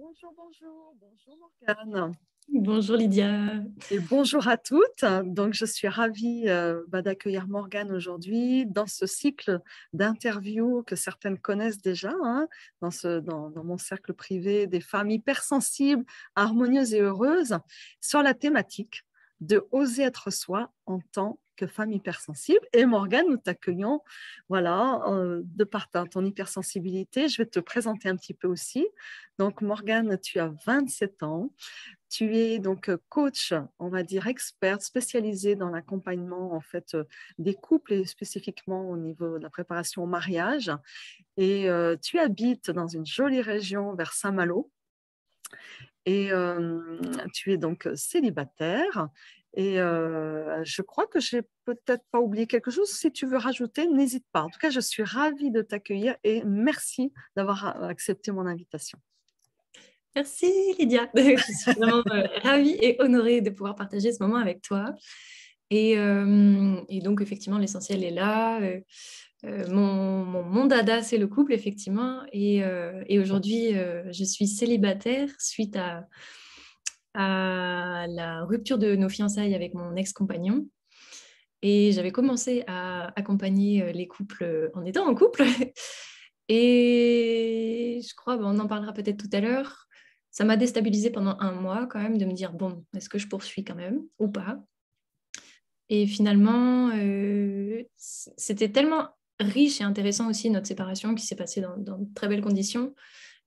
Bonjour Morgane. Bonjour Lydia. Et bonjour à toutes. Donc, je suis ravie d'accueillir Morgane aujourd'hui dans ce cycle d'interviews que certaines connaissent déjà, hein, dans mon cercle privé des femmes hypersensibles, harmonieuses et heureuses, sur la thématique de oser être soi en tant que femme hypersensible. Et Morgane, nous t'accueillons, voilà, de par ton hypersensibilité. Je vais te présenter un petit peu aussi. Donc, Morgane, tu as 27 ans. Tu es donc coach, on va dire experte, spécialisée dans l'accompagnement en fait des couples et spécifiquement au niveau de la préparation au mariage. Et tu habites dans une jolie région vers Saint-Malo. Et tu es donc célibataire. Et je crois que j'ai peut-être pas oublié quelque chose. Si tu veux rajouter, n'hésite pas. En tout cas, je suis ravie de t'accueillir et merci d'avoir accepté mon invitation. Merci Lydia. Je suis vraiment ravie et honorée de pouvoir partager ce moment avec toi. Et donc, effectivement, l'essentiel est là. Mon dada, c'est le couple, effectivement. Et aujourd'hui, je suis célibataire suite à la rupture de nos fiançailles avec mon ex-compagnon. Et j'avais commencé à accompagner les couples en étant en couple. Et je crois, on en parlera peut-être tout à l'heure, ça m'a déstabilisée pendant 1 mois quand même de me dire, bon, est-ce que je poursuis quand même ou pas? Et finalement, c'était tellement riche et intéressant aussi notre séparation qui s'est passée dans de très belles conditions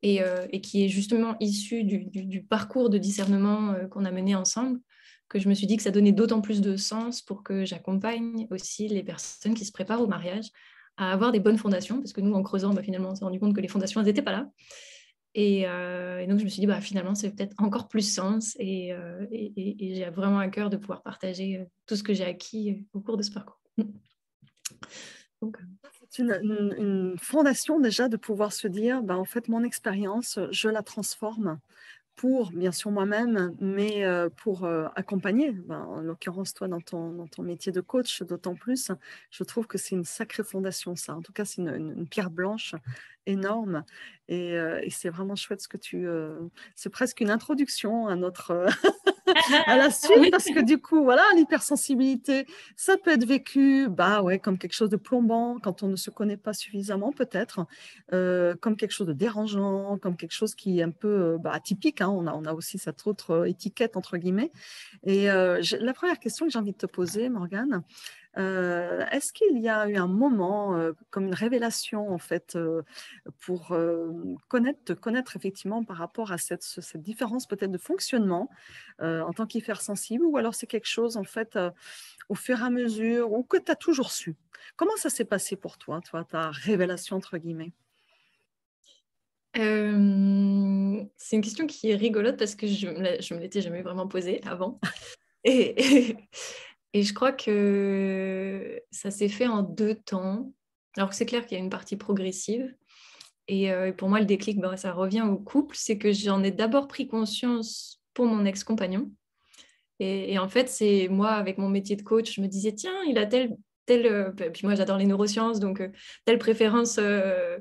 et qui est justement issue du parcours de discernement qu'on a mené ensemble, que je me suis dit que ça donnait d'autant plus de sens pour que j'accompagne aussi les personnes qui se préparent au mariage à avoir des bonnes fondations, parce que nous, en creusant, finalement, on s'est rendu compte que les fondations, elles n'étaient pas là. Et donc, je me suis dit, finalement, c'est peut-être encore plus sens. Et j'ai vraiment à cœur de pouvoir partager tout ce que j'ai acquis au cours de ce parcours. Donc, c'est une fondation déjà de pouvoir se dire, en fait, mon expérience, je la transforme pour, bien sûr, moi-même, mais pour accompagner. En l'occurrence, toi, dans ton métier de coach, d'autant plus, je trouve que c'est une sacrée fondation, ça. En tout cas, c'est une pierre blanche énorme. Et c'est vraiment chouette ce que tu... c'est presque une introduction à notre... à la suite, parce que du coup, voilà, l'hypersensibilité, ça peut être vécu comme quelque chose de plombant quand on ne se connaît pas suffisamment, peut-être, comme quelque chose de dérangeant, comme quelque chose qui est un peu atypique. Hein. On a aussi cette autre étiquette, entre guillemets. Et la première question que j'ai envie de te poser, Morgane, est-ce qu'il y a eu un moment comme une révélation en fait pour te connaître effectivement par rapport à cette différence peut-être de fonctionnement en tant qu'hypersensible, ou alors c'est quelque chose en fait au fur et à mesure ou que tu as toujours su? Comment ça s'est passé pour toi, ta révélation entre guillemets? C'est une question qui est rigolote parce que je me l'étais jamais vraiment posée avant. Et, et je crois que ça s'est fait en 2 temps. Alors que c'est clair qu'il y a une partie progressive. Et pour moi, le déclic, ça revient au couple. C'est que j'en ai d'abord pris conscience pour mon ex-compagnon. Et en fait, c'est moi, avec mon métier de coach, je me disais, tiens, il a telle puis moi, j'adore les neurosciences, donc telle préférence... je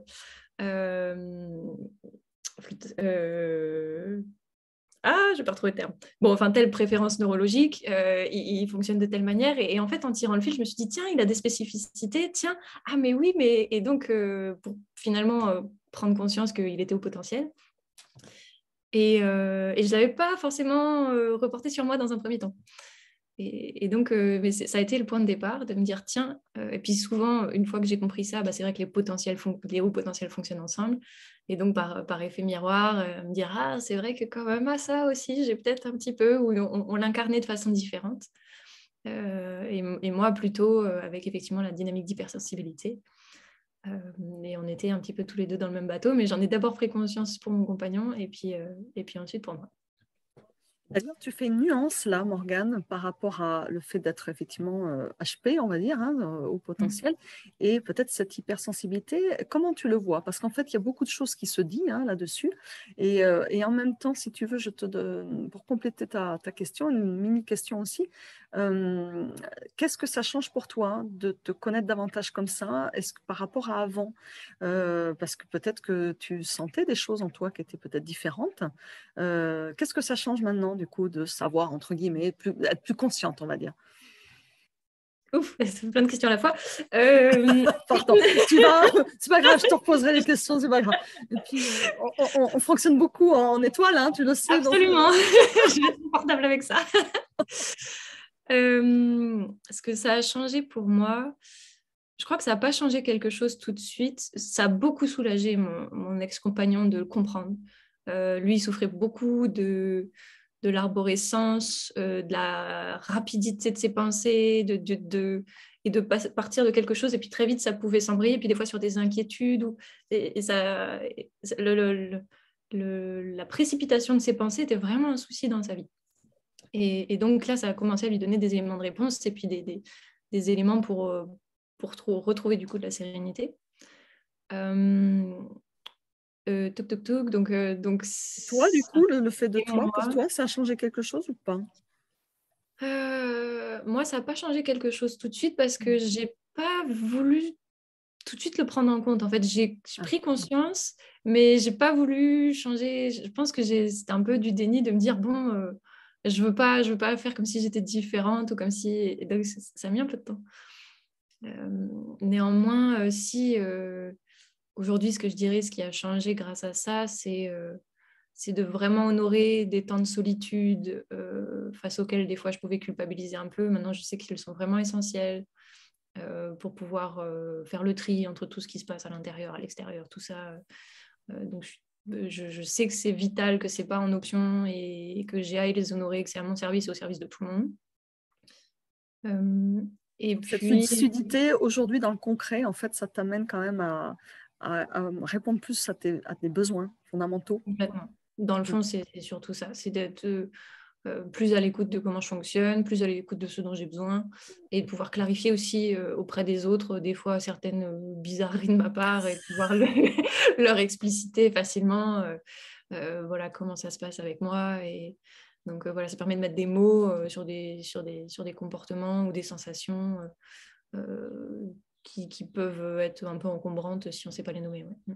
vais pas retrouver le terme. Bon, enfin, telle préférence neurologique, il fonctionne de telle manière. Et en fait, en tirant le fil, je me suis dit, tiens, il a des spécificités. Tiens, mais oui, mais... Et donc, pour finalement prendre conscience qu'il était au potentiel. Et je ne l'avais pas forcément reporté sur moi dans un premier temps. Et donc, ça a été le point de départ de me dire, tiens, et puis souvent, une fois que j'ai compris ça, c'est vrai que les hauts potentiels fonctionnent ensemble. Et donc, par effet miroir, me dire, c'est vrai que quand même à ça aussi, j'ai peut-être un petit peu, où on l'incarnait de façon différente. Et moi, plutôt avec effectivement la dynamique d'hypersensibilité. Et on était un petit peu tous les deux dans le même bateau, mais j'en ai d'abord pris conscience pour mon compagnon et puis ensuite pour moi. D'ailleurs, tu fais une nuance là, Morgane, par rapport à le fait d'être effectivement HP, on va dire, hein, au potentiel, et peut-être cette hypersensibilité. Comment tu le vois? Parce qu'en fait, il y a beaucoup de choses qui se disent hein, là-dessus. Et en même temps, si tu veux, je te donne, pour compléter ta question, une mini-question aussi. Euh, Qu'est-ce que ça change pour toi de te connaître davantage comme ça? Est-ce que par rapport à avant? Parce que peut-être que tu sentais des choses en toi qui étaient peut-être différentes. Qu'est-ce que ça change maintenant, du coup, de savoir, entre guillemets, être plus consciente, on va dire? Ouf, c'est plein de questions à la fois. Pardon, c'est pas grave, je te reposerai les questions, c'est pas grave. Et puis, on fonctionne beaucoup en étoile, hein, tu le sais. Donc, Absolument, je vais être confortable avec ça. Ce que ça a changé pour moi, je crois que ça n'a pas changé quelque chose tout de suite. Ça a beaucoup soulagé mon ex-compagnon de le comprendre. Lui, il souffrait beaucoup de l'arborescence, de la rapidité de ses pensées, et de partir de quelque chose, et puis très vite, ça pouvait s'embrayer, puis des fois sur des inquiétudes. La précipitation de ses pensées était vraiment un souci dans sa vie. Et donc là, ça a commencé à lui donner des éléments de réponse, et puis des éléments pour retrouver du coup de la sérénité. Toc, toc, toc. Donc toi, du coup, le fait de et toi, pour moi, toi, ça a changé quelque chose ou pas? moi, ça n'a pas changé quelque chose tout de suite parce que j'ai pas voulu tout de suite le prendre en compte. En fait, j'ai pris conscience, mais j'ai pas voulu changer. Je pense que c'était un peu du déni de me dire, bon, je veux pas faire comme si j'étais différente ou comme si... Et donc, ça a mis un peu de temps. Néanmoins, si aujourd'hui, ce que je dirais, ce qui a changé grâce à ça, c'est de vraiment honorer des temps de solitude face auxquels des fois je pouvais culpabiliser un peu. Maintenant, je sais qu'ils sont vraiment essentiels pour pouvoir faire le tri entre tout ce qui se passe à l'intérieur, à l'extérieur, tout ça. Donc, je sais que c'est vital, que c'est pas en option et que j'ai à les honorer, que c'est à mon service, au service de tout le monde. Et Donc, cette puis, fluidité, aujourd'hui, dans le concret, en fait, ça t'amène quand même à répondre plus à tes besoins fondamentaux. complètement. Dans le fond, c'est surtout ça, c'est d'être plus à l'écoute de comment je fonctionne, plus à l'écoute de ce dont j'ai besoin, et de pouvoir clarifier aussi auprès des autres des fois certaines bizarreries de ma part et pouvoir leur expliciter facilement voilà comment ça se passe avec moi. Et donc voilà, ça permet de mettre des mots sur des comportements ou des sensations qui peuvent être un peu encombrantes si on ne sait pas les nommer. Ouais.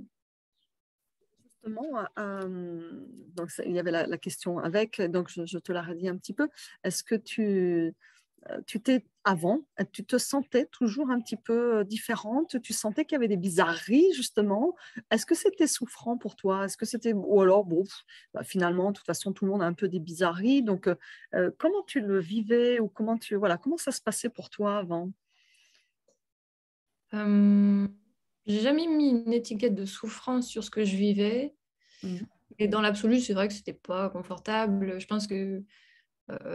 Justement, donc il y avait la question avec, donc je te la redis un petit peu. Est-ce que tu t'es avant, tu te sentais toujours un petit peu différente? Tu sentais qu'il y avait des bizarreries justement? Est-ce que c'était souffrant pour toi? Est-ce que c'était ou alors bon, finalement, de toute façon, tout le monde a un peu des bizarreries. Donc, comment tu le vivais ou comment ça se passait pour toi avant? Euh, j'ai jamais mis une étiquette de souffrance sur ce que je vivais. Mhm. Et dans l'absolu, c'est vrai que c'était pas confortable. Je pense que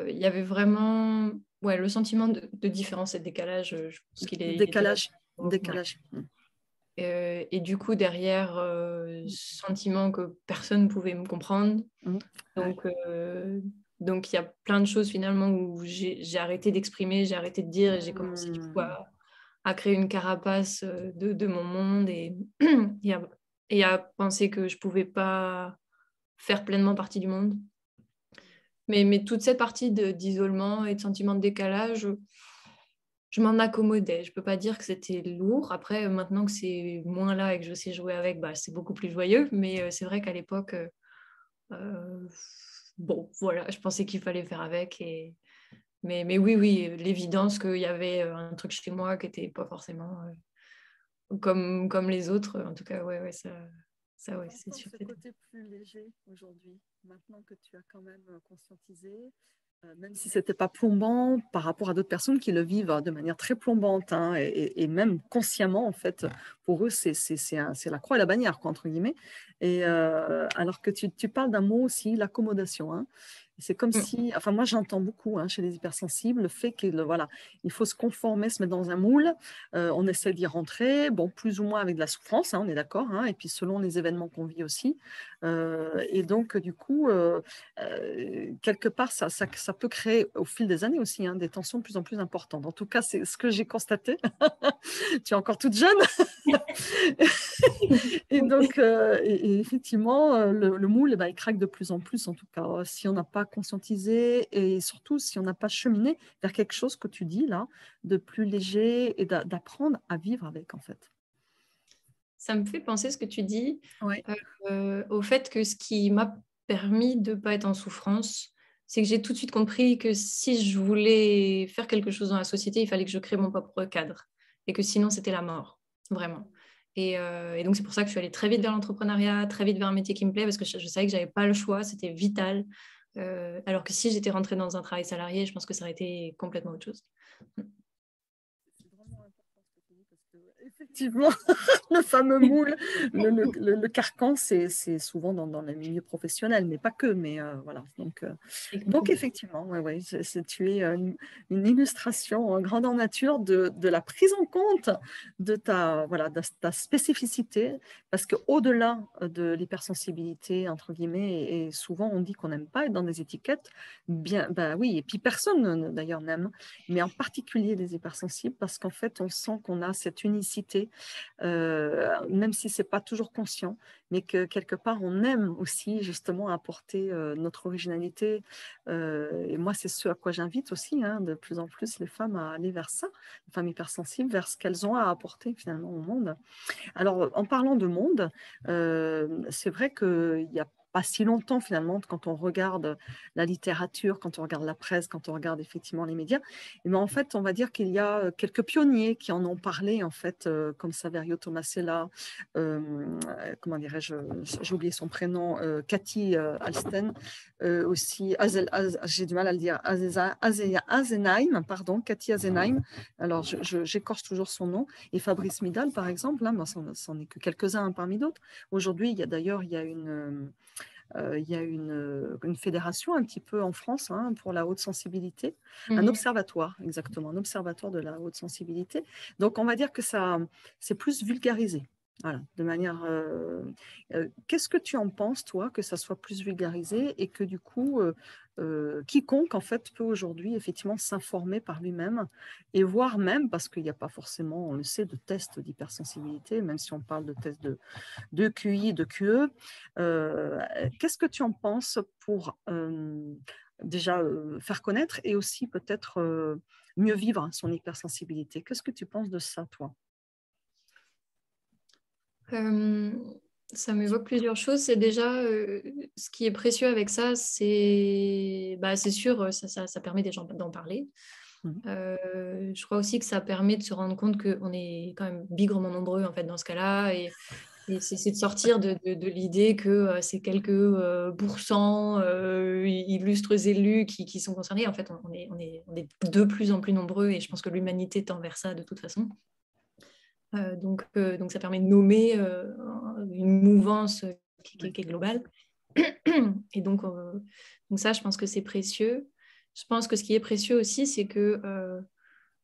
il y avait vraiment ouais, le sentiment de différence et de décalage. Je pense il était là. Décalage, Ouais. décalage. Mhm. Et du coup, derrière, sentiment que personne ne pouvait me comprendre. Mhm. Ouais. Donc, donc il y a plein de choses finalement où j'ai arrêté d'exprimer, j'ai arrêté de dire et j'ai commencé du coup Mhm. à créer une carapace de mon monde et à, et à penser que je pouvais pas faire pleinement partie du monde. Mais toute cette partie d'isolement et de sentiment de décalage, je m'en accommodais. Je peux pas dire que c'était lourd. Après, maintenant que c'est moins là et que je sais jouer avec, bah, c'est beaucoup plus joyeux. Mais c'est vrai qu'à l'époque, euh, bon, voilà, je pensais qu'il fallait faire avec. Mais oui, oui, l'évidence qu'il y avait un truc chez moi qui n'était pas forcément comme les autres. En tout cas, ouais, ouais, ça ouais, c'est J'entends sûr. ce côté plus léger aujourd'hui, maintenant que tu as quand même conscientisé, même si ce n'était pas plombant par rapport à d'autres personnes qui le vivent de manière très plombante hein, et même consciemment, en fait, pour eux, c'est la croix et la bannière, quoi, entre guillemets. Et alors que tu parles d'un mot aussi, l'accommodation. Hein. C'est comme si, enfin moi j'entends beaucoup chez les hypersensibles le fait qu'il voilà, il faut se conformer, se mettre dans un moule, on essaie d'y rentrer, bon plus ou moins avec de la souffrance, on est d'accord, et puis selon les événements qu'on vit aussi. Et donc du coup, quelque part, ça peut créer au fil des années aussi des tensions de plus en plus importantes. En tout cas, c'est ce que j'ai constaté. Tu es encore toute jeune. Et donc, et effectivement, le moule, il craque de plus en plus, en tout cas, si on n'a pas conscientisé et surtout si on n'a pas cheminé vers quelque chose que tu dis là, de plus léger et d'apprendre à vivre avec, en fait. Ça me fait penser ce que tu dis Oui. au fait que ce qui m'a permis de ne pas être en souffrance, c'est que j'ai tout de suite compris que si je voulais faire quelque chose dans la société, il fallait que je crée mon propre cadre et que sinon c'était la mort, vraiment. Et donc c'est pour ça que je suis allée très vite vers l'entrepreneuriat, très vite vers un métier qui me plaît parce que je savais que je n'avais pas le choix, c'était vital. Alors que si j'étais rentrée dans un travail salarié, je pense que ça aurait été complètement autre chose. C'est vraiment important ce que tu dis parce que, effectivement, le fameux moule, le carcan, c'est souvent dans les milieux professionnels, mais pas que, mais voilà. Donc effectivement, tu es une illustration en grandeur nature de la prise en compte de ta spécificité, parce qu'au-delà de l'hypersensibilité, entre guillemets, et souvent on dit qu'on n'aime pas être dans des étiquettes, bien, bah oui, et puis personne d'ailleurs n'aime, mais en particulier les hypersensibles, parce qu'en fait on sent qu'on a cette unicité, même si ce n'est pas toujours conscient, mais que quelque part, on aime aussi justement apporter notre originalité. Et moi, c'est ce à quoi j'invite aussi, de plus en plus les femmes à aller vers ça, les femmes hypersensibles, vers ce qu'elles ont à apporter finalement au monde. Alors, en parlant de monde, c'est vrai qu'il y a pas si longtemps finalement, quand on regarde la littérature, quand on regarde la presse, quand on regarde effectivement les médias, mais en fait, on va dire qu'il y a quelques pionniers qui en ont parlé, en fait, comme Saverio Tomasella, comment dirais-je, j'ai oublié son prénom, Cathy Alsten, aussi, j'ai du mal à le dire, Azenheim, pardon, Cathy Azenheim, alors j'écorche toujours son nom, et Fabrice Midal, par exemple, là, c'en est que quelques-uns parmi d'autres. Aujourd'hui, il y a d'ailleurs une fédération un petit peu en France pour la haute sensibilité, un observatoire, exactement, un observatoire de la haute sensibilité. Donc, on va dire que ça, c'est plus vulgarisé. Voilà, de manière. Qu'est-ce que tu en penses, toi, que ça soit plus vulgarisé et que du coup, quiconque en fait peut aujourd'hui effectivement s'informer par lui-même et voir même, parce qu'il n'y a pas forcément, on le sait, de tests d'hypersensibilité, même si on parle de tests de QI, de QE. Qu'est-ce que tu en penses pour déjà faire connaître et aussi peut-être mieux vivre son hypersensibilité? Qu'est-ce que tu penses de ça, toi? Ça m'évoque plusieurs choses. C'est déjà ce qui est précieux avec ça, c'est sûr, ça permet des gens d'en parler. Je crois aussi que ça permet de se rendre compte qu'on est quand même bigrement nombreux en fait dans ce cas-là, et c'est de sortir de l'idée que c'est quelques pourcents illustres élus qui sont concernés. En fait, on est de plus en plus nombreux, et je pense que l'humanité tend vers ça de toute façon. Donc ça permet de nommer une mouvance qui est globale. Et donc ça, je pense que c'est précieux. Je pense que ce qui est précieux aussi, c'est que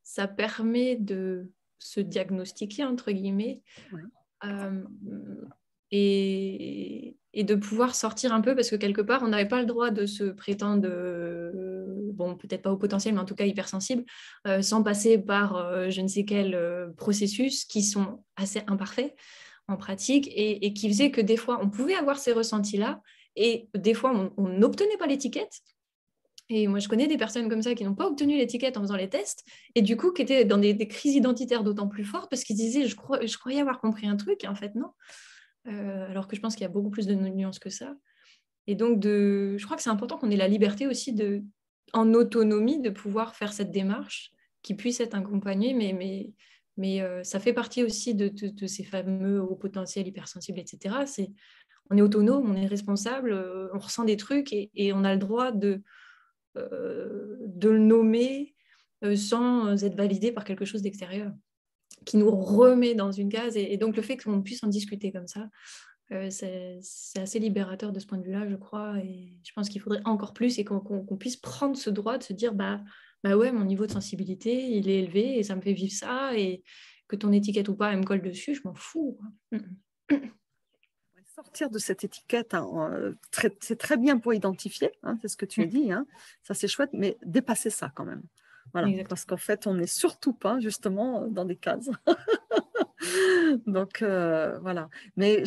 ça permet de se diagnostiquer, entre guillemets, et de pouvoir sortir un peu, parce que quelque part, on n'avait pas le droit de se prétendre, bon, peut-être pas au potentiel, mais en tout cas hypersensible, sans passer par je ne sais quel processus qui sont assez imparfaits en pratique, et qui faisaient que des fois, on pouvait avoir ces ressentis-là, et des fois, on n'obtenait pas l'étiquette. Et moi, je connais des personnes comme ça qui n'ont pas obtenu l'étiquette en faisant les tests, et du coup, qui étaient dans des crises identitaires d'autant plus fortes, parce qu'ils disaient, je croyais avoir compris un truc, et en fait, non. Alors que je pense qu'il y a beaucoup plus de nuances que ça. Et donc, je crois que c'est important qu'on ait la liberté aussi, en autonomie, de pouvoir faire cette démarche, qui puisse être accompagnée, mais ça fait partie aussi de ces fameux hauts potentiels hypersensibles, etc. On est autonome, on est responsable, on ressent des trucs, et on a le droit de le nommer sans être validé par quelque chose d'extérieur qui nous remet dans une case. Et donc, le fait qu'on puisse en discuter comme ça, c'est assez libérateur de ce point de vue-là, je crois. Et je pense qu'il faudrait encore plus et qu'on puisse prendre ce droit de se dire, bah ouais, mon niveau de sensibilité, il est élevé et ça me fait vivre ça. Et que ton étiquette ou pas, elle me colle dessus, je m'en fous. Sortir de cette étiquette, hein, c'est très bien pour identifier, hein, c'est ce que tu dis, hein, ça c'est chouette, mais dépasser ça quand même. Voilà, Exactement. parce qu'en fait, on n'est surtout pas justement dans des cases. Donc voilà. Mais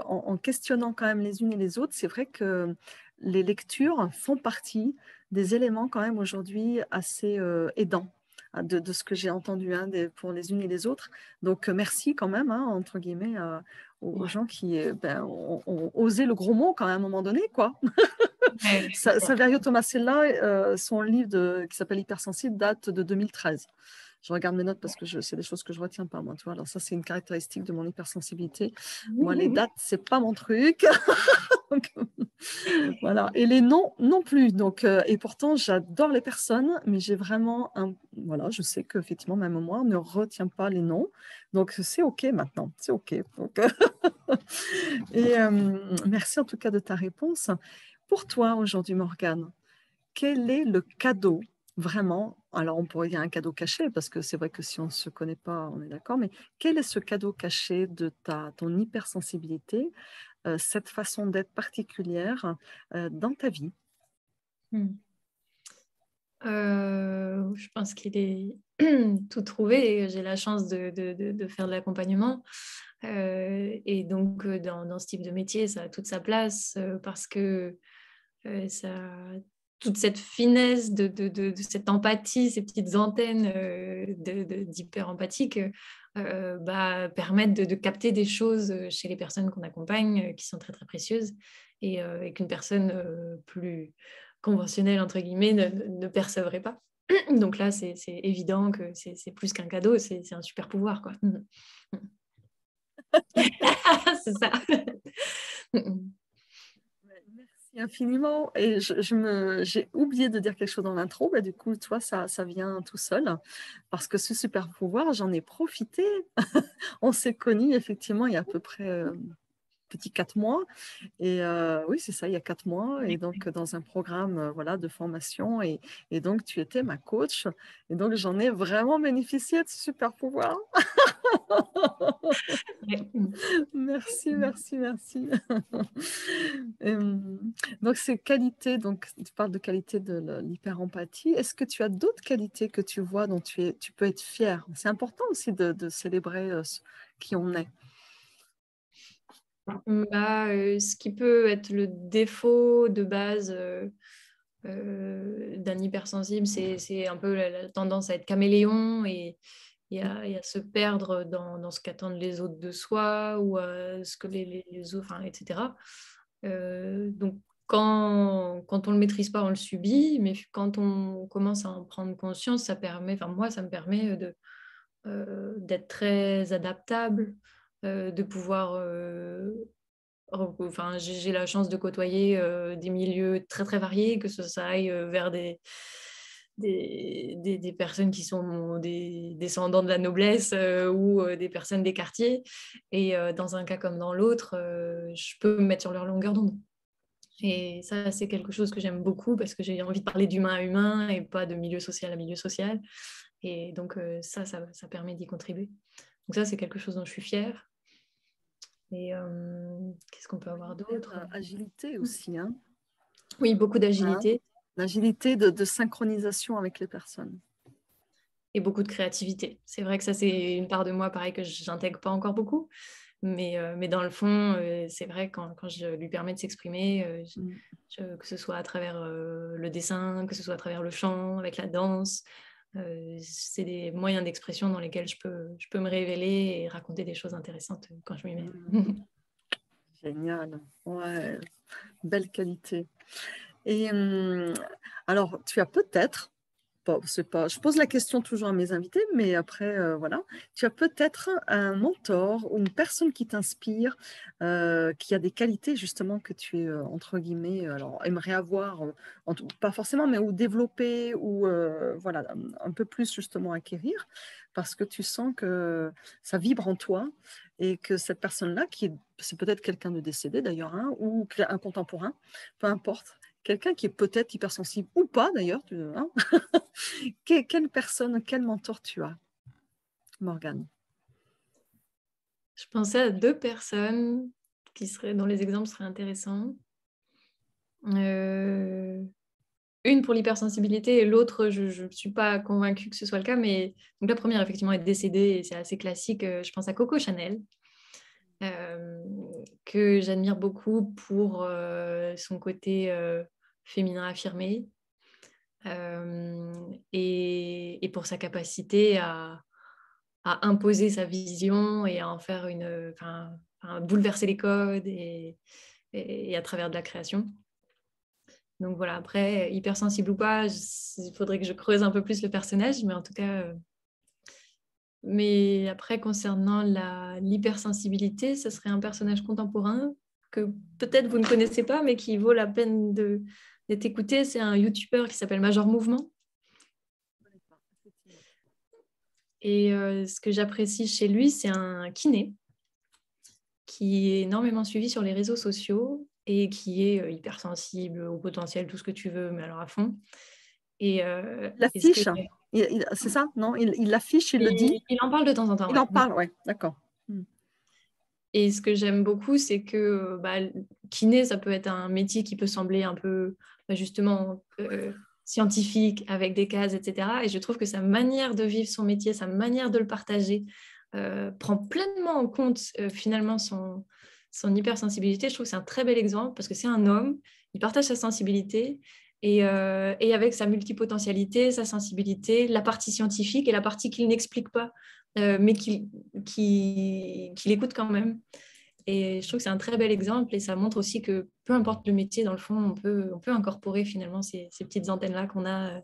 en questionnant quand même les unes et les autres, c'est vrai que les lectures font partie des éléments quand même aujourd'hui assez aidants, hein, de ce que j'ai entendu, hein, pour les unes et les autres. Donc merci quand même, hein, entre guillemets, aux gens qui ont osé le gros mot quand même à un moment donné, quoi. Ouais, Saverio Tomasella, son livre qui s'appelle Hypersensible date de 2013. Je regarde mes notes parce que c'est des choses que je ne retiens pas, moi. Tu vois. Alors ça, c'est une caractéristique de mon hypersensibilité. Moi, les dates, ce n'est pas mon truc. Donc, voilà. Et les noms non plus. Donc, et pourtant, j'adore les personnes, mais j'ai vraiment Voilà, je sais qu'effectivement, même moi, on ne retient pas les noms. Donc, c'est OK maintenant. C'est OK. Donc, et merci en tout cas de ta réponse. Pour toi, aujourd'hui, Morgane, quel est le cadeau vraiment? Alors, on pourrait dire un cadeau caché, parce que c'est vrai que si on ne se connaît pas, on est d'accord, mais quel est ce cadeau caché de ton hypersensibilité, cette façon d'être particulière dans ta vie? Je pense qu'il est tout trouvé. J'ai la chance de faire de l'accompagnement. Et donc, dans ce type de métier, ça a toute sa place parce que toute cette finesse de cette empathie, ces petites antennes d'hyper-empathique permettent de capter des choses chez les personnes qu'on accompagne qui sont très, très précieuses et qu'une personne plus conventionnelle, entre guillemets, ne percevrait pas. Donc là, c'est évident que c'est plus qu'un cadeau, c'est un super pouvoir, quoi. C'est ça. Merci infiniment. Et j'ai oublié de dire quelque chose dans l'intro. Bah, du coup, toi, ça vient tout seul. Parce que ce super pouvoir, j'en ai profité. On s'est connus, effectivement, il y a à peu près petit 4 mois. Et oui, c'est ça, il y a 4 mois. Et donc, dans un programme voilà, de formation. Et donc, tu étais ma coach. Et donc, j'en ai vraiment bénéficié de ce super pouvoir. Merci, merci, merci. Donc, ces qualités, donc, tu parles de qualité de l'hyper-empathie. Est-ce que tu as d'autres qualités que tu vois dont tu peux être fier? C'est important aussi de célébrer qui on est. Ce qui peut être le défaut de base d'un hypersensible, c'est un peu la tendance à être caméléon et à se perdre dans ce qu'attendent les autres de soi ou ce que les autres, etc. Donc, quand on ne le maîtrise pas, on le subit, mais quand on commence à en prendre conscience, moi, ça me permet d'être très adaptable, de pouvoir j'ai la chance de côtoyer des milieux très très variés, que ça aille vers des personnes qui sont des descendants de la noblesse ou des personnes des quartiers. Et dans un cas comme dans l'autre, je peux me mettre sur leur longueur d'onde. Et ça, c'est quelque chose que j'aime beaucoup parce que j'ai envie de parler d'humain à humain et pas de milieu social à milieu social. Et donc, ça permet d'y contribuer. Donc ça, c'est quelque chose dont je suis fière. Et qu'est-ce qu'on peut avoir d'autre? Agilité aussi, hein. Oui, beaucoup Hein, d'agilité l'agilité de synchronisation avec les personnes. et beaucoup de créativité. C'est vrai que ça, c'est une part de moi, pareil, que je n'intègre pas encore beaucoup. Mais dans le fond, c'est vrai, quand je lui permets de s'exprimer, que ce soit à travers le dessin, que ce soit à travers le chant, avec la danse, c'est des moyens d'expression dans lesquels je peux me révéler et raconter des choses intéressantes quand je m'y mets. Génial, ouais, belle qualité. Et alors, tu as peut-être c'est pas, je pose la question toujours à mes invités, mais après, voilà. Tu as peut-être un mentor ou une personne qui t'inspire, qui a des qualités justement que tu es, entre guillemets, alors aimerais avoir, pas forcément, mais ou développer, ou voilà, un peu plus justement acquérir, parce que tu sens que ça vibre en toi et que cette personne-là, c'est peut-être quelqu'un de décédé d'ailleurs, hein, ou un contemporain, peu importe, quelqu'un qui est peut-être hypersensible ou pas d'ailleurs, hein. Quelle personne, quel mentor tu as, Morgane? Je pensais à 2 personnes dont les exemples seraient intéressants. Une pour l'hypersensibilité et l'autre, je ne suis pas convaincue que ce soit le cas. Mais donc la première, effectivement, est décédée et c'est assez classique. Je pense à Coco Chanel, que j'admire beaucoup pour son côté féminin affirmé et pour sa capacité à imposer sa vision et à en faire bouleverser les codes et à travers de la création. Donc voilà, après, hypersensible ou pas, il faudrait que je creuse un peu plus le personnage, mais en tout cas... Mais après, concernant l'hypersensibilité, ce serait un personnage contemporain que peut-être vous ne connaissez pas, mais qui vaut la peine d'être écouté. C'est un YouTuber qui s'appelle Major Mouvement. Et ce que j'apprécie chez lui, c'est un kiné qui est énormément suivi sur les réseaux sociaux et qui est hypersensible au potentiel, tout ce que tu veux, mais alors à fond. Et L'affiche, c'est ça, non? Il l'affiche, il le dit? Il en parle de temps en temps, Il ouais. en parle, ouais, d'accord. Et ce que j'aime beaucoup, c'est que kiné, ça peut être un métier qui peut sembler un peu, justement, scientifique, avec des cases, etc. Et je trouve que sa manière de vivre son métier, sa manière de le partager, prend pleinement en compte, finalement, son hypersensibilité. Je trouve que c'est un très bel exemple parce que c'est un homme, il partage sa sensibilité et avec sa multipotentialité, sa sensibilité, la partie scientifique et la partie qu'il n'explique pas, mais qu'il écoute quand même. Et je trouve que c'est un très bel exemple et ça montre aussi que peu importe le métier, dans le fond, on peut incorporer finalement ces petites antennes-là qu'on a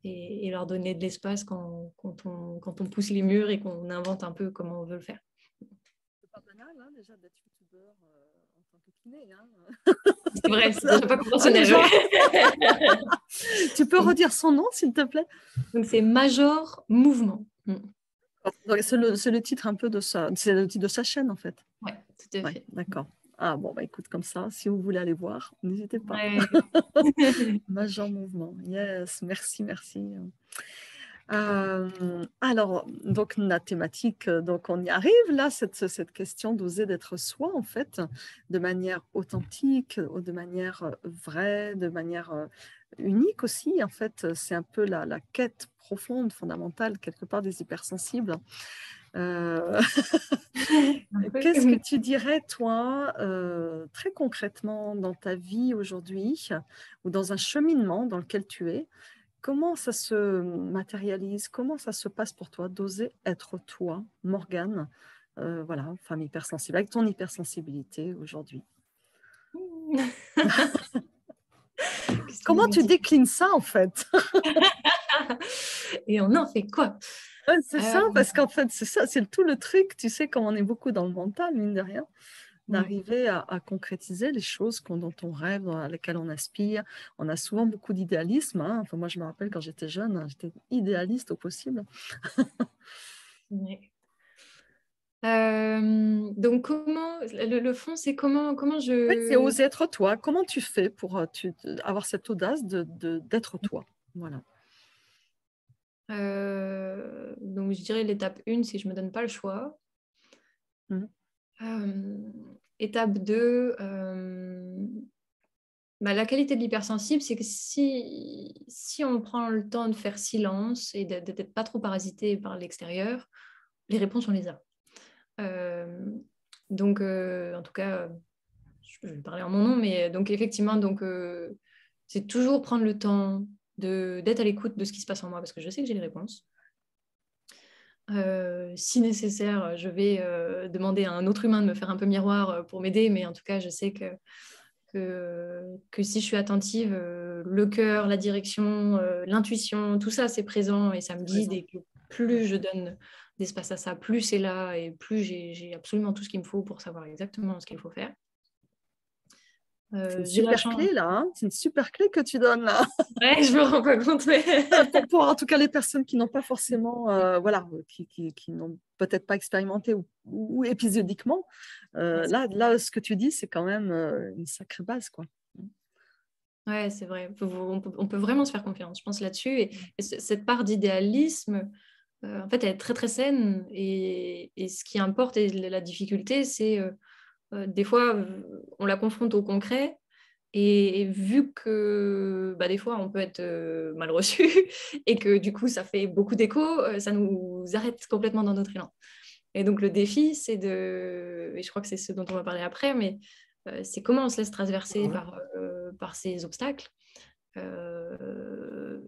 et leur donner de l'espace quand on pousse les murs et qu'on invente un peu comment on veut le faire. C'est pas banal, hein, déjà, d'être youtubeur en tant que kiné. Hein. C'est vrai, c'est déjà pas conventionnel. Tu peux redire son nom, s'il te plaît? Donc, c'est Major Mouvement. C'est le titre un peu c'est le titre de sa chaîne, en fait. Oui, tout à fait. D'accord. Ah bon, écoute, comme ça, si vous voulez aller voir, n'hésitez pas. Ouais. Major Mouvement, yes, merci. Alors, donc la thématique, donc on y arrive là, cette question d'oser d'être soi, en fait, de manière authentique, de manière vraie, de manière unique aussi, en fait, c'est un peu la quête profonde, fondamentale, quelque part, des hypersensibles. Qu'est-ce que tu dirais, toi, très concrètement dans ta vie aujourd'hui, ou dans un cheminement dans lequel tu es, comment ça se matérialise, comment ça se passe pour toi d'oser être toi, Morgane, voilà, femme hypersensible, avec ton hypersensibilité aujourd'hui? Comment tu déclines ça, en fait? Et on en fait quoi? C'est ça, parce qu'en fait, c'est ça, c'est tout le truc, tu sais, comme on est beaucoup dans le mental, mine de rien, d'arriver à concrétiser les choses dont on rêve, à lesquelles on aspire. On a souvent beaucoup d'idéalisme. Hein. Enfin, moi, je me rappelle quand j'étais jeune, j'étais idéaliste au possible. Donc, comment le fond, c'est comment je... Oui, c'est oser être toi. Comment tu fais pour avoir cette audace d'être toi? Voilà. Donc, je dirais l'étape 1, c'est que je ne me donne pas le choix. Étape 2, la qualité de l'hypersensible, c'est que si on prend le temps de faire silence et d'être pas trop parasité par l'extérieur, les réponses, on les a. Donc, en tout cas, je vais parler en mon nom, mais donc effectivement, c'est toujours prendre le temps d'être à l'écoute de ce qui se passe en moi, parce que je sais que j'ai les réponses. Si nécessaire, je vais demander à un autre humain de me faire un peu miroir pour m'aider, mais en tout cas, je sais que que si je suis attentive, le cœur, la direction, l'intuition, tout ça, c'est présent et ça me guide. Et que plus je donne d'espace à ça, plus c'est là et plus j'ai absolument tout ce qu'il me faut pour savoir exactement ce qu'il faut faire. C'est une J'ai la super chance. clé, là. Hein, c'est une super clé que tu donnes, là. Ouais, je me rends pas compte. Mais... pour, en tout cas, les personnes qui n'ont pas forcément, voilà, qui n'ont peut-être pas expérimenté ou épisodiquement, là, ce que tu dis, c'est quand même une sacrée base, quoi. Ouais, c'est vrai. On peut vraiment se faire confiance, je pense, là-dessus. Et cette part d'idéalisme, en fait, elle est très, très saine. Et ce qui importe et la difficulté, c'est des fois, on la confronte au concret. Et vu que des fois, on peut être mal reçu et que du coup, ça fait beaucoup d'écho, ça nous arrête complètement dans notre élan. Et donc, le défi, c'est de... Et je crois que c'est ce dont on va parler après, mais c'est comment on se laisse transverser par ces obstacles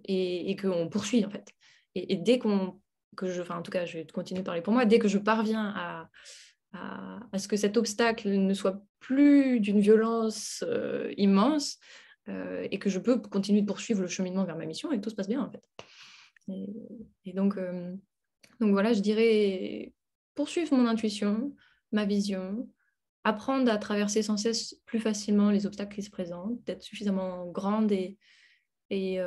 et qu'on poursuit, en fait. Et dès en tout cas, je vais continuer de parler pour moi, dès que je parviens à ce que cet obstacle ne soit plus d'une violence immense et que je peux continuer de poursuivre le cheminement vers ma mission et tout se passe bien, en fait. Et donc voilà, je dirais poursuivre mon intuition, ma vision, apprendre à traverser sans cesse plus facilement les obstacles qui se présentent, d'être suffisamment grande et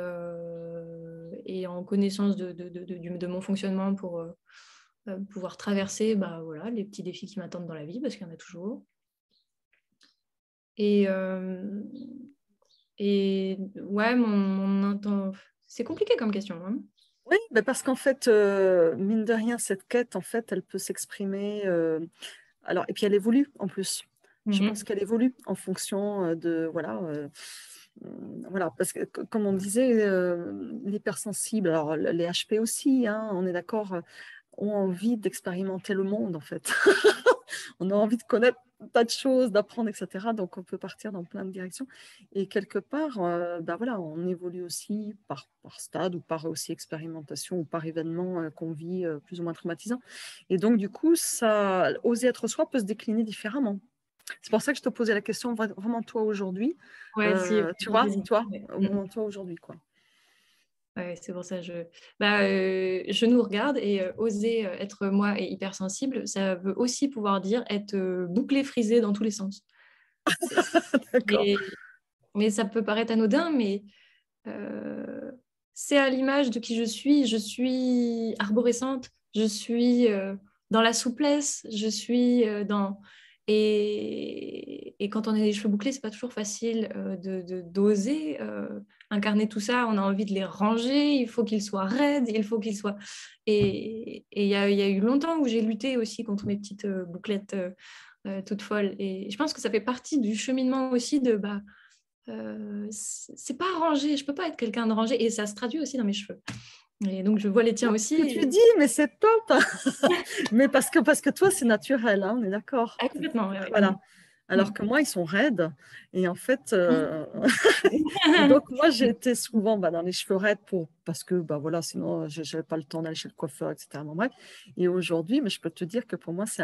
en connaissance de mon fonctionnement pour pouvoir traverser voilà, les petits défis qui m'attendent dans la vie, parce qu'il y en a toujours. Et ouais, c'est compliqué comme question. Hein. Oui, parce qu'en fait, mine de rien, cette quête, en fait, elle peut s'exprimer. Alors, et puis elle évolue en plus. Je pense qu'elle évolue en fonction de voilà, parce que comme on disait, l'hypersensible, alors les HP aussi, hein, on est d'accord, ont envie d'expérimenter le monde en fait. On a envie de connaître un tas de choses, d'apprendre, etc. Donc on peut partir dans plein de directions. Et quelque part, voilà, on évolue aussi par stade ou par aussi expérimentation ou par événement qu'on vit plus ou moins traumatisant. Et donc du coup, ça, oser être soi peut se décliner différemment. C'est pour ça que je te posais la question vraiment toi aujourd'hui. Ouais, si, Tu vois, toi, ouais. vraiment toi aujourd'hui, quoi. Ouais, c'est pour ça je nous regarde et oser être moi et hypersensible, ça veut aussi pouvoir dire être bouclé, frisé dans tous les sens. D'accord. Mais ça peut paraître anodin, mais c'est à l'image de qui je suis. Je suis arborescente, je suis dans la souplesse, je suis dans... Et quand on a les cheveux bouclés, c'est pas toujours facile d'oser incarner tout ça. On a envie de les ranger, il faut qu'ils soient raides, il faut qu'ils soient... Et il y a eu longtemps où j'ai lutté aussi contre mes petites bouclettes toutes folles. Et je pense que ça fait partie du cheminement aussi de... c'est pas rangé, je peux pas être quelqu'un de rangé et ça se traduit aussi dans mes cheveux. Et donc je vois les tiens aussi. Ce que tu dis, mais c'est top. Mais parce que toi, c'est naturel, hein, on est d'accord. Ah, complètement, ouais. Voilà. Alors que moi, ils sont raides. Et en fait, Mm. et donc moi, j'ai été souvent dans les cheveux raides parce que voilà, sinon, je n'avais pas le temps d'aller chez le coiffeur, etc. Bon, bref. Et aujourd'hui, mais je peux te dire que pour moi, c'est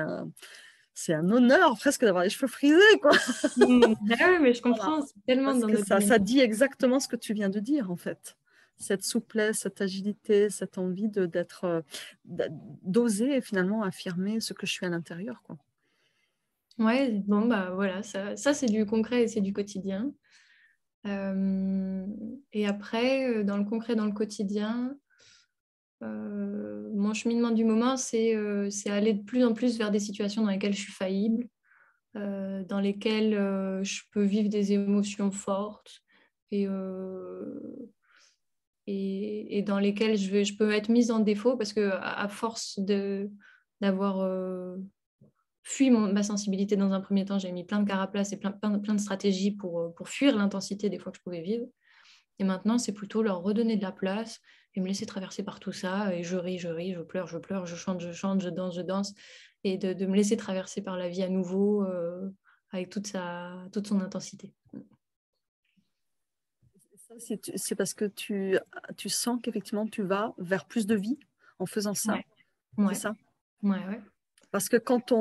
un honneur presque d'avoir les cheveux frisés, quoi. Ouais, mais je Voilà. comprends, c'est tellement Parce dans que notre ça DNA. dit exactement ce que tu viens de dire, en fait. Cette souplesse, cette agilité, cette envie d'oser finalement affirmer ce que je suis à l'intérieur, quoi. Ouais, bon, voilà, ça c'est du concret et c'est du quotidien. Et après, dans le concret, dans le quotidien, mon cheminement du moment, c'est aller de plus en plus vers des situations dans lesquelles je suis faillible, dans lesquelles je peux vivre des émotions fortes et, et dans lesquelles je peux être mise en défaut parce que à force d'avoir fui ma sensibilité dans un premier temps, j'ai mis plein de carapaces et plein de stratégies pour fuir l'intensité des fois que je pouvais vivre. Et maintenant, c'est plutôt leur redonner de la place et me laisser traverser par tout ça. Et je ris, je pleure, je chante, je danse, je danse. Et de me laisser traverser par la vie à nouveau avec toute son intensité. C'est parce que tu sens qu'effectivement, tu vas vers plus de vie en faisant ça. Ouais, C'est ouais, ça? ouais, ouais. Parce que quand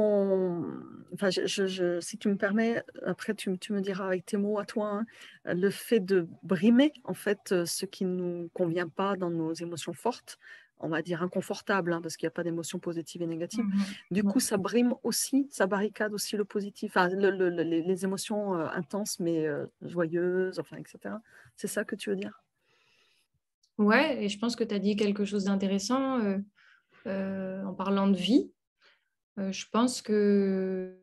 enfin, si tu me permets, après tu me diras avec tes mots à toi, hein, le fait de brimer en fait ce qui ne nous convient pas dans nos émotions fortes, on va dire inconfortables, hein, parce qu'il n'y a pas d'émotions positives et négatives. Du coup, ça brime aussi, ça barricade aussi le positif, enfin, les émotions intenses mais joyeuses, enfin, etc. C'est ça que tu veux dire? Ouais, et je pense que tu as dit quelque chose d'intéressant en parlant de vie. Je pense que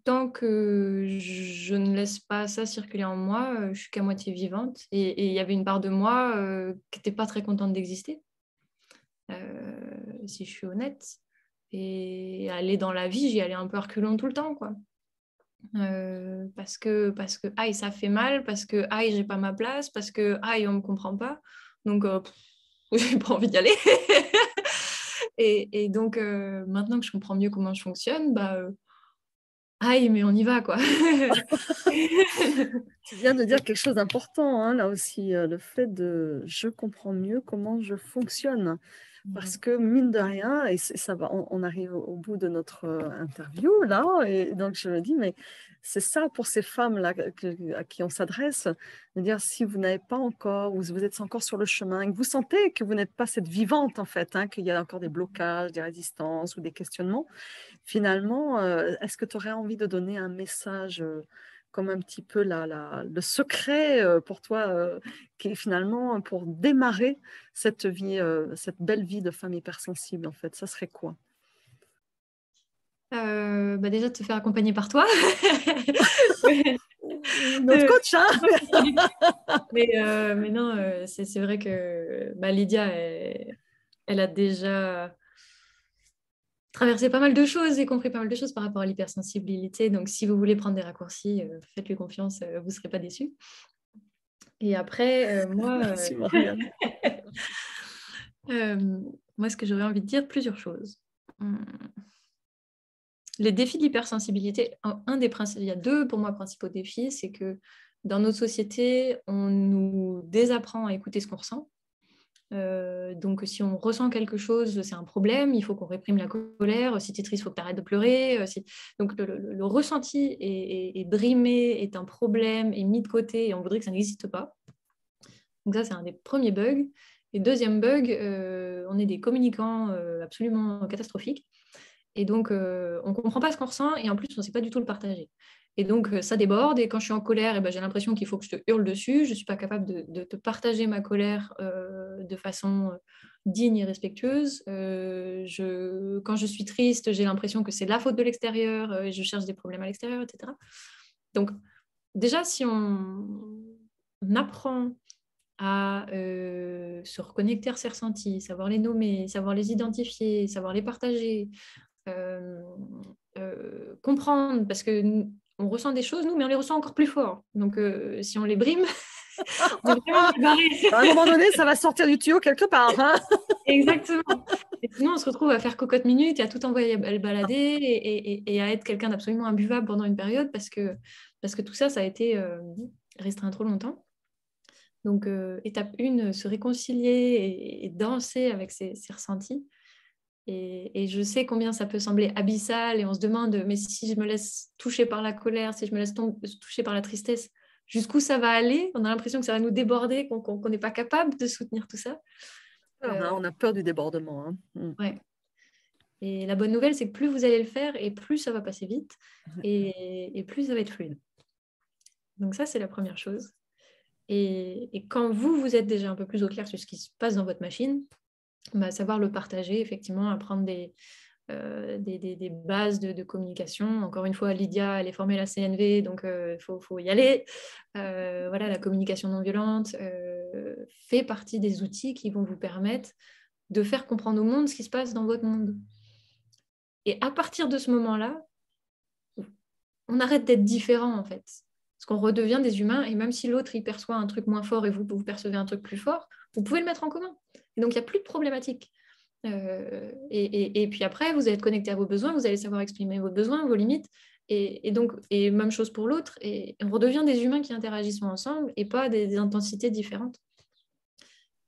tant que je ne laisse pas ça circuler en moi, je suis qu'à moitié vivante. Et il y avait une part de moi qui n'était pas très contente d'exister, si je suis honnête. Et aller dans la vie, j'y allais un peu à reculons tout le temps, quoi. Parce que aïe, ça fait mal, parce que aïe, j'ai pas ma place, parce que aïe, on me comprend pas. Donc, j'ai pas envie d'y aller. Et donc, maintenant que je comprends mieux comment je fonctionne, bah, aïe, mais on y va, quoi. Tu viens de dire quelque chose d'important, hein, là aussi, le fait de je comprends mieux comment je fonctionne. Parce que mine de rien, et ça va, on arrive au bout de notre interview là, et donc je me dis, mais c'est ça pour ces femmes-là à qui on s'adresse, de dire si vous n'avez pas encore, ou vous êtes encore sur le chemin, et que vous sentez que vous n'êtes pas cette vivante en fait, hein, qu'il y a encore des blocages, des résistances ou des questionnements, finalement, est-ce que tu aurais envie de donner un message comme un petit peu le secret pour toi, qui est finalement pour démarrer cette vie, cette belle vie de femme hypersensible, en fait, ça serait quoi? Bah déjà, de te faire accompagner par toi. Notre coach, hein? Mais non, c'est vrai que bah, Lydia, elle a déjà traversé pas mal de choses et compris pas mal de choses par rapport à l'hypersensibilité. Donc, si vous voulez prendre des raccourcis, faites-lui confiance, vous ne serez pas déçus. Et après, Merci, Marianne. moi, ce que j'aurais envie de dire, plusieurs choses. Les défis de l'hypersensibilité, il y a deux pour moi principaux défis, c'est que dans notre société, on nous désapprend à écouter ce qu'on ressent. Donc, si on ressent quelque chose, c'est un problème, il faut qu'on réprime la colère. Si tu es triste, il faut que tu arrêtes de pleurer. Donc, le ressenti est brimé, est un problème, est mis de côté et on voudrait que ça n'existe pas. Donc, ça, c'est un des premiers bugs. Et deuxième bug, on est des communicants absolument catastrophiques. Et donc, on ne comprend pas ce qu'on ressent et en plus, on ne sait pas du tout le partager. Et donc, ça déborde. Et quand je suis en colère, j'ai l'impression qu'il faut que je te hurle dessus. Je ne suis pas capable de te partager ma colère de façon digne et respectueuse. Quand je suis triste, j'ai l'impression que c'est la faute de l'extérieur et je cherche des problèmes à l'extérieur, etc. Donc, déjà, si on apprend à se reconnecter à ses ressentis, savoir les nommer, savoir les identifier, savoir les partager, comprendre, parce que on ressent des choses, nous, mais on les ressent encore plus fort. Donc, si on les brime, on est vraiment mal barré. À un moment donné, ça va sortir du tuyau quelque part. Hein. Exactement. Et sinon, on se retrouve à faire cocotte minute et à tout envoyer à le balader et à être quelqu'un d'absolument imbuvable pendant une période parce que tout ça, ça a été restreint trop longtemps. Donc, étape 1, se réconcilier et danser avec ses ressentis. Et je sais combien ça peut sembler abyssal et on se demande, mais si je me laisse toucher par la colère, si je me laisse toucher par la tristesse, jusqu'où ça va aller? On a l'impression que ça va nous déborder, qu'on n'est pas capable de soutenir tout ça. On a peur du débordement. Hein. Ouais. Et la bonne nouvelle, c'est que plus vous allez le faire et plus ça va passer vite et plus ça va être fluide. Donc ça, c'est la première chose. Et quand vous êtes déjà un peu plus au clair sur ce qui se passe dans votre machine, savoir le partager, effectivement, apprendre des bases de communication. Encore une fois, Lydia, elle est formée à la CNV, donc il faut y aller. Voilà, la communication non violente fait partie des outils qui vont vous permettre de faire comprendre au monde ce qui se passe dans votre monde. Et à partir de ce moment-là, on arrête d'être différent, en fait. Parce qu'on redevient des humains, et même si l'autre, il perçoit un truc moins fort et vous percevez un truc plus fort, vous pouvez le mettre en commun. Et donc, il n'y a plus de problématique. Et puis après, vous allez être connecté à vos besoins, vous allez savoir exprimer vos besoins, vos limites. Et donc, même chose pour l'autre. Et on redevient des humains qui interagissent ensemble et pas des intensités différentes.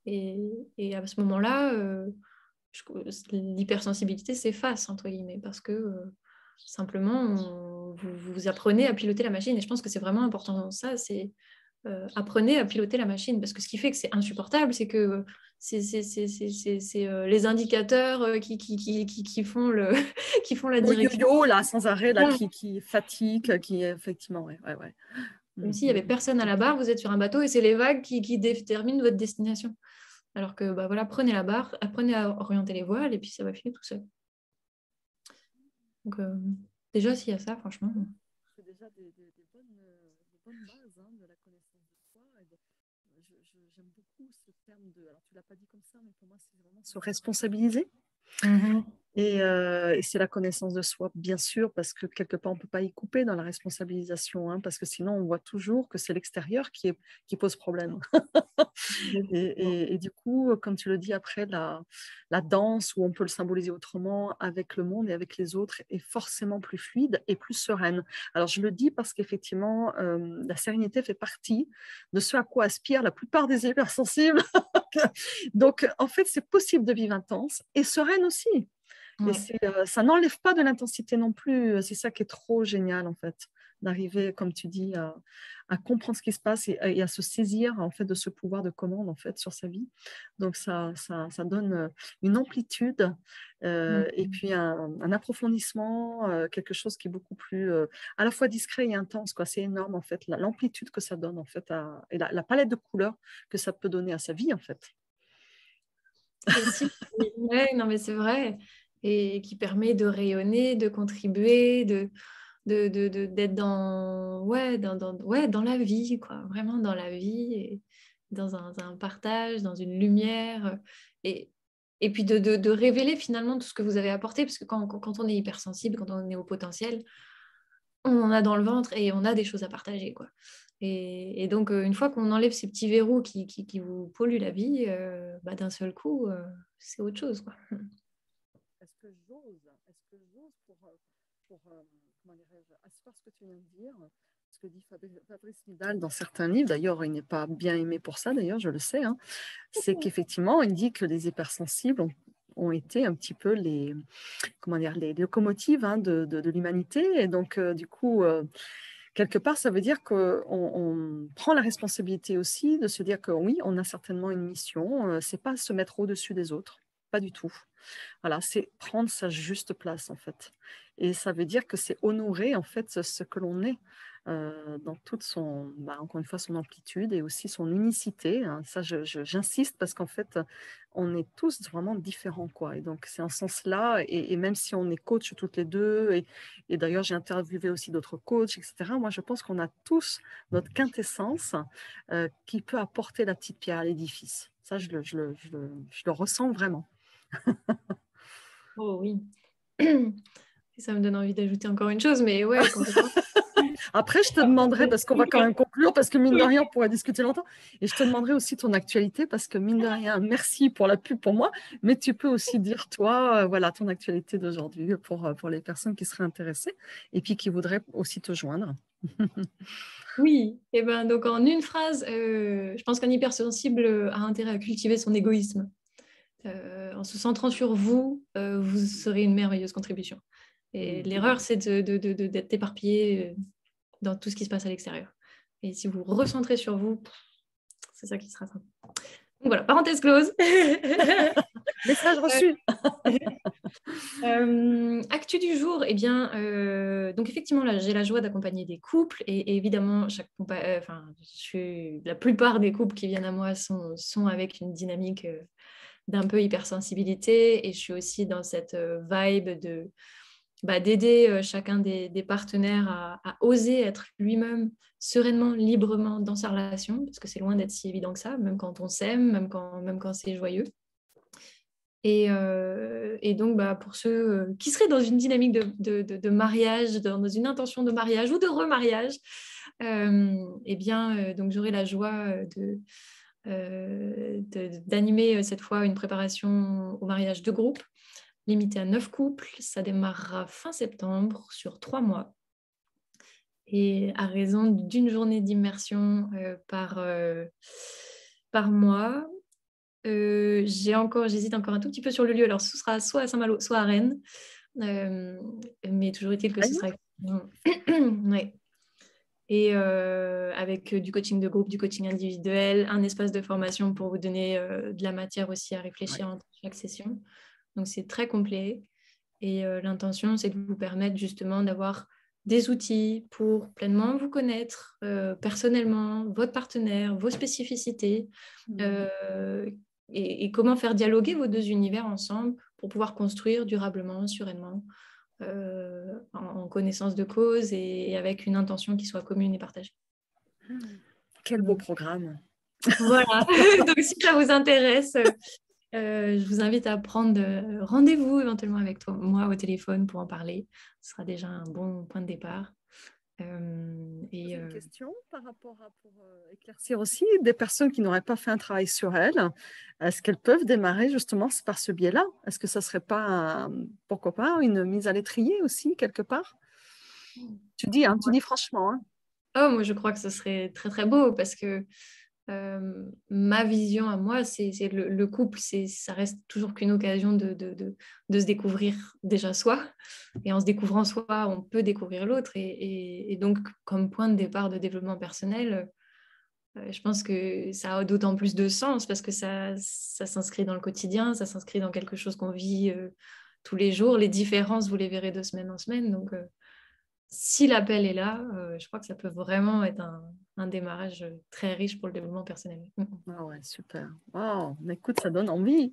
Et à ce moment-là, l'hypersensibilité s'efface, entre guillemets, parce que simplement, vous apprenez à piloter la machine. Et je pense que c'est vraiment important ça, c'est apprenez à piloter la machine. Parce que ce qui fait que c'est insupportable, c'est que c'est les indicateurs qui font, qui font la Au direction. yo-yo, là, sans arrêt, là, Voilà. qui fatigue, qui effectivement, ouais, ouais, ouais. Comme s'il n'y avait personne à la barre, vous êtes sur un bateau et c'est les vagues qui déterminent votre destination. Alors que bah, voilà, prenez la barre, apprenez à orienter les voiles et puis ça va filer tout seul. Donc déjà, s'il y a ça, franchement. C'est déjà des bonnes bases de la connaissance de soi. J'aime beaucoup ce terme de. Alors, tu ne l'as pas dit comme ça, mais pour moi, c'est vraiment se responsabiliser. Et c'est la connaissance de soi, bien sûr, parce que quelque part, on ne peut pas y couper dans la responsabilisation, parce que sinon, on voit toujours que c'est l'extérieur qui pose problème. Et du coup, comme tu le dis, après, la danse, où on peut le symboliser autrement avec le monde et avec les autres, est forcément plus fluide et plus sereine. Alors, je le dis parce qu'effectivement, la sérénité fait partie de ce à quoi aspirent la plupart des hypersensibles. Donc, en fait, c'est possible de vivre intense et sereine aussi. Et ça n'enlève pas de l'intensité non plus. C'est ça qui est trop génial, en fait, d'arriver, comme tu dis, à comprendre ce qui se passe et à se saisir, en fait, de ce pouvoir de commande, en fait, sur sa vie. Donc, ça donne une amplitude et puis un approfondissement, quelque chose qui est beaucoup plus, à la fois discret et intense, quoi. C'est énorme, en fait, l'amplitude que ça donne, en fait, et la palette de couleurs que ça peut donner à sa vie, en fait. Aussi, ouais, non, mais c'est vrai. Et qui permet de rayonner, de contribuer, d'être dans la vie, quoi. Vraiment dans la vie, et dans un partage, dans une lumière. Et puis de révéler finalement tout ce que vous avez apporté, parce que quand on est hypersensible, quand on est au potentiel, on en a dans le ventre et on a des choses à partager, quoi. Et donc, une fois qu'on enlève ces petits verrous qui vous polluent la vie, d'un seul coup, c'est autre chose, quoi. Est-ce que j'ose pour comment dirais-je, asseoir ce que tu viens de dire, ce que dit Fabrice Midal dans certains livres, d'ailleurs il n'est pas bien aimé pour ça, d'ailleurs je le sais, c'est qu'effectivement il dit que les hypersensibles ont été un petit peu les locomotives de l'humanité, et donc du coup quelque part ça veut dire qu'on prend la responsabilité aussi de se dire que oui, on a certainement une mission, c'est pas se mettre au-dessus des autres, pas du tout. Voilà, c'est prendre sa juste place, en fait. Et ça veut dire que c'est honorer, en fait, ce que l'on est dans toute encore une fois, son amplitude et aussi son unicité. Ça, j'insiste parce qu'en fait, on est tous vraiment différents, quoi. Et donc, c'est en ce sens-là, et même si on est coach toutes les deux, et d'ailleurs, j'ai interviewé aussi d'autres coachs, etc., moi, je pense qu'on a tous notre quintessence qui peut apporter la petite pierre à l'édifice. Ça, je le ressens vraiment. Oh oui. Ça me donne envie d'ajouter encore une chose, mais ouais, complètement. Après, je te demanderai, parce qu'on va quand même conclure, parce que mine de rien, on pourrait discuter longtemps, et je te demanderai aussi ton actualité, parce que mine de rien, merci pour la pub pour moi, mais tu peux aussi dire, toi, voilà, ton actualité d'aujourd'hui pour les personnes qui seraient intéressées et puis qui voudraient aussi te joindre. Oui, et ben donc en une phrase, je pense qu'un hypersensible a intérêt à cultiver son égoïsme. En se centrant sur vous, vous serez une merveilleuse contribution. Et l'erreur, c'est d'être éparpillé dans tout ce qui se passe à l'extérieur. Et si vous recentrez sur vous, c'est ça qui sera simple. Donc voilà, parenthèse close. Message reçu. Actu du jour, eh bien, donc effectivement, là, j'ai la joie d'accompagner des couples et évidemment, la plupart des couples qui viennent à moi sont avec une dynamique d'un peu hypersensibilité, et je suis aussi dans cette vibe d'aider chacun des partenaires à oser être lui-même sereinement, librement dans sa relation, parce que c'est loin d'être si évident que ça, même quand on s'aime, même quand c'est joyeux. Et donc, pour ceux qui seraient dans une dynamique de mariage, dans une intention de mariage ou de remariage, donc j'aurai la joie d'animer cette fois une préparation au mariage de groupe, limité à 9 couples. Ça démarrera fin septembre sur 3 mois. Et à raison d'une journée d'immersion par mois. J'hésite encore un tout petit peu sur le lieu. Alors, ce sera soit à Saint-Malo, soit à Rennes. Mais toujours est-il que ce sera... Ouais. Et avec du coaching de groupe, du coaching individuel, un espace de formation pour vous donner de la matière aussi à réfléchir entre chaque session. Donc, c'est très complet. Et l'intention, c'est de vous permettre justement d'avoir des outils pour pleinement vous connaître personnellement, votre partenaire, vos spécificités, et comment faire dialoguer vos deux univers ensemble pour pouvoir construire durablement, sereinement, en connaissance de cause et avec une intention qui soit commune et partagée. Quel beau programme. Voilà, donc si ça vous intéresse, je vous invite à prendre rendez-vous éventuellement avec moi au téléphone pour en parler. Ce sera déjà un bon point de départ. Une question par rapport à pour éclaircir aussi des personnes qui n'auraient pas fait un travail sur elles. Est-ce qu'elles peuvent démarrer justement par ce biais-là? Est-ce que ça ne serait pas, pourquoi pas, une mise à l'étrier aussi quelque part? Tu dis franchement. Hein. Oh, moi je crois que ce serait très très beau parce que ma vision à moi, c'est le couple, ça reste toujours qu'une occasion de se découvrir déjà soi. Et en se découvrant soi, on peut découvrir l'autre. Et donc, comme point de départ de développement personnel, je pense que ça a d'autant plus de sens parce que ça s'inscrit dans le quotidien, ça s'inscrit dans quelque chose qu'on vit tous les jours. Les différences, vous les verrez de semaine en semaine. Donc, si l'appel est là, je crois que ça peut vraiment être un démarrage très riche pour le développement personnel. Ah ouais, super. Wow, écoute, ça donne envie.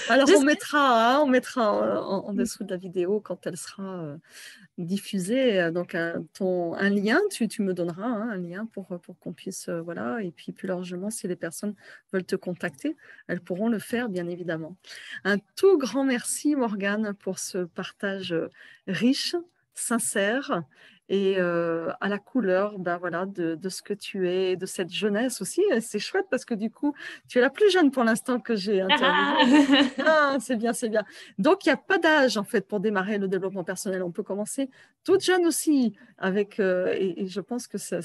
Alors, on mettra en dessous de la vidéo quand elle sera diffusée. Donc, un lien, tu me donneras un lien pour qu'on puisse, voilà. Et puis, plus largement, si les personnes veulent te contacter, elles pourront le faire, bien évidemment. Un tout grand merci, Morgane, pour ce partage riche, sincère et à la couleur voilà, de ce que tu es, de cette jeunesse aussi. C'est chouette parce que du coup, tu es la plus jeune pour l'instant que j'ai interviewée. Ah, c'est bien, c'est bien. Donc, il n'y a pas d'âge en fait pour démarrer le développement personnel. On peut commencer toute jeune aussi avec, et je pense que c'est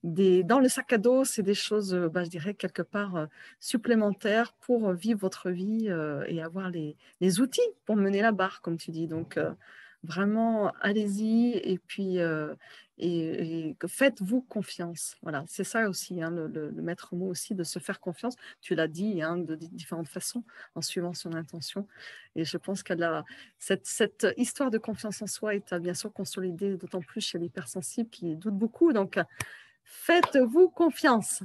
dans le sac à dos, c'est des choses, je dirais, quelque part supplémentaires pour vivre votre vie et avoir les outils pour mener la barre, comme tu dis. Donc, vraiment, allez-y et puis faites-vous confiance. Voilà, c'est ça aussi, hein, le maître mot aussi, de se faire confiance. Tu l'as dit hein, de différentes façons en suivant son intention. Et je pense que cette histoire de confiance en soi est bien sûr consolidée, d'autant plus chez l'hypersensible qui doute beaucoup. Donc, faites-vous confiance.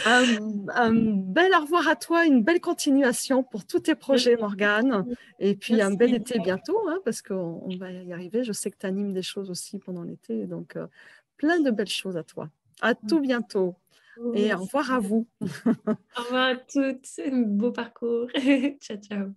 Un bel au revoir à toi, une belle continuation pour tous tes projets, Morgane. Et puis, Merci. un bel été bientôt, hein, parce qu'on va y arriver. Je sais que tu animes des choses aussi pendant l'été. Donc, plein de belles choses à toi. À tout bientôt. Et Merci. au revoir à vous. Au revoir à toutes. Beau parcours. Ciao, ciao.